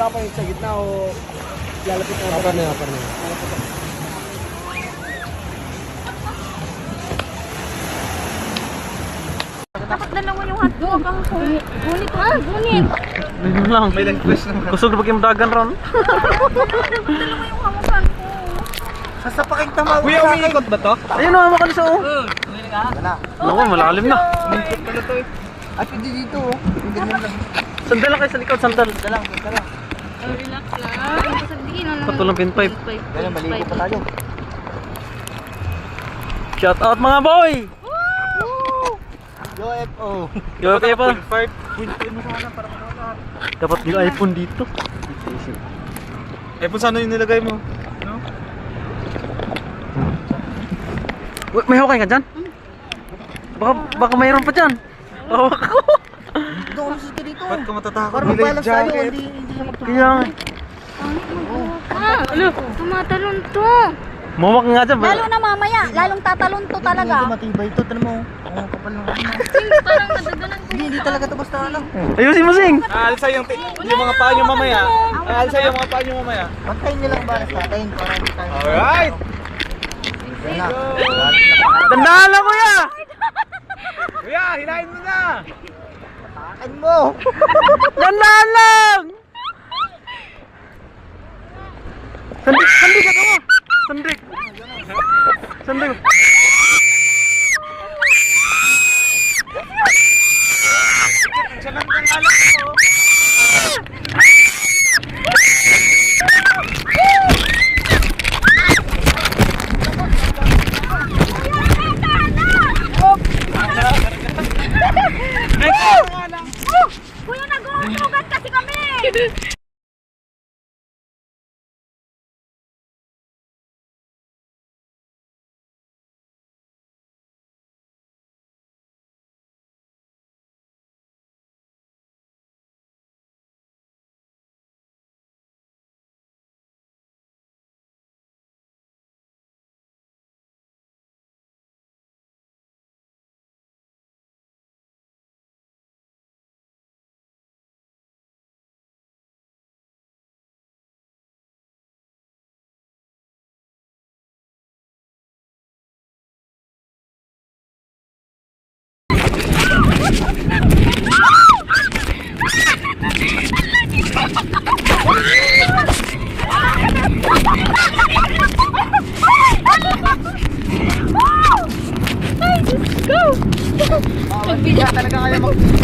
dapat sa gitna o lalapit na. Upper na, upper na. Dapat dalawa yung hotdog. Ang gunit. Gunit. Ganyan lang. May lang-quest naman. Kusog na pag-imdagan ron. Dalawa yung hawakan ko. Sasapaking tama. Kuya, umiikot ba to? Ayun na, makan sa Wala. Naku, malalim na. Umiikot pala to eh. At hindi dito oh. Yung ganyan lang. Sandal lang kayo sa likod, sandal. Dalang. Oh, relax lang. Sabihin na Patulang pinpipe. Ganyan, maligo pa tayo. Shout out mga boy! Yo, FO. Yo, kaya pa. Pintuin mo sana para makakahap. Dapat yung iPhone dito. iPhone sana yung nilagay mo? No? Uy, may hawak ka dyan? Baka mayroon pa dyan. Hawak ko. Doon ka dito. Ba't ka matatakot? Parang magbalas tayo, hindi Kaya, Ano? Tumatalon to. mawak nga dyan. Lalo na mamaya. Lalong tatalon to talaga. Hindi matibay ito, tanong mo. Oo, kapal lang. Parang nadagalan ko. Hindi talaga ito basta ano. Ayusin mo, Sing. Aalsa yung mga paa nyo mamaya. Aalsa yung mga paa nyo mamaya. Pantayin nyo lang balas natin para hindi tayo. Alright! Yan na. Tandaan lang, kuya. Kuya, hilahin mo na! Takan mo! Tandaan lang. Sandik ka mo. Sandik. Sandik. Siya lang kang alam ko. Kuya, nag-uugat kasi kami. Talaga kaya mag...